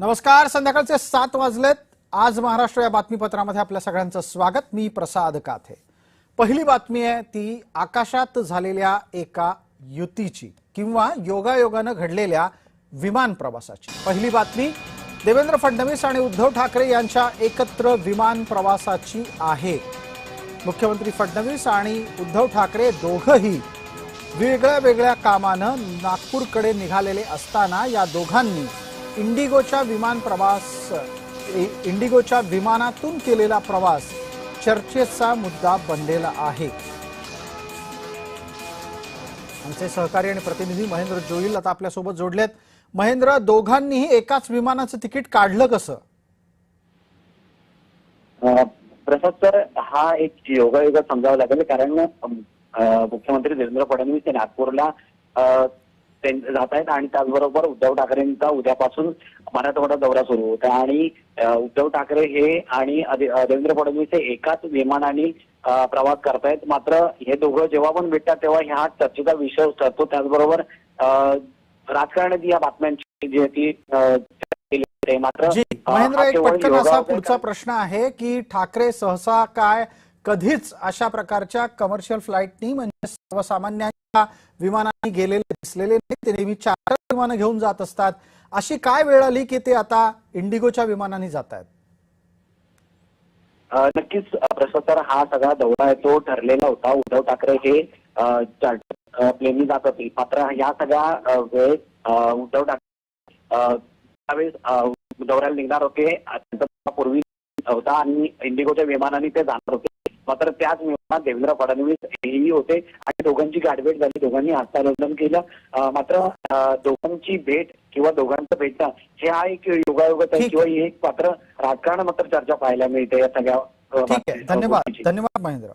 नमस्कार. संध्याकाळचे 7 वाजलेत. आज महाराष्ट्र या बातमीपत्रामध्ये आपल्या सगळ्यांचं स्वागत. मी प्रसाद काथे. पहिली बातमी आहे ती आकाशात झालेल्या एका युतीची किंवा योगायोगानं घडलेल्या विमान प्रवासाची. पहिली बातमी देवेंद्र फडणवीस आणि उद्धव ठाकरे यांच्या एकत्र विमान प्रवासाची आहे. मुख्यमंत्री फडणवीस आणि उद्धव ठाकरे दोघंही वेगळ्या वेगळ्या कामानं नागपूरकडे निघालेले असताना या दोघांनी इंडिगोच्या विमानातून केलेला प्रवास चर्चेचा मुद्दा बनलेला आहे. आमचे सहकारी आणि प्रतिनिधी महेंद्र जोईल आता आपल्यासोबत जोडलेत. महेंद्र, दोघांनीही एकाच विमानाचं तिकीट काढलं कसं? प्रसाद सर, हा एक योगायोग समजावा लागेल, कारण मुख्यमंत्री देवेंद्र फडणवीस हे नागपूरला जात आहेत आणि त्याचबरोबर उद्धव ठाकरेंचा उद्यापासून मराठवाडा दौरा सुरू होता आणि उद्धव ठाकरे हे आणि देवेंद्र फडणवीस हे एकाच विमानाने प्रवास करतायत. मात्र हे दोघं जेव्हा पण भेटतात तेव्हा ह्या चर्चेचा विषय ठरतो. त्याचबरोबर राजकारणात या बातम्यांची जी ती मात्र महेंद्र, एक पटकन असा पुढचा प्रश्न आहे की ठाकरे सहसा काय कधीच अशा प्रकारच्या कमर्शियल फ्लाईटनी म्हणजे सर्वसामान्यांच्या विमानाने गेलेले दिसलेले नाही. ते नेहमी चार्टर विमानं घेऊन जात असतात. अशी काय वेळ आली की ते आता इंडिगोच्या विमानाने जात आहेत? नक्कीच प्रसाद सर, हा सगळा दौरा आहे तो ठरलेला होता. उद्धव ठाकरे हे चार्टर प्लेननी जात होते. मात्र या सगळ्या वेळेस उद्धव ठाकरे त्यावेळेस दौऱ्याला निघणार होते. त्यांचा पूर्वी होता आणि इंडिगोच्या विमानाने ते जाणार होते. मात्र त्याच विमानात देवेंद्र फडणवीस हेही होते आणि दोघांची गाठभेट झाली. दोघांनी हस्तांदोलन केलं. मात्र दोघांची भेट किंवा दोघांचं भेटणं हे हा एक योगायोगच आहे किंवा एक मात्र राजकारण मात्र चर्चा पाहायला मिळते या सगळ्या. धन्यवाद महेंद्र.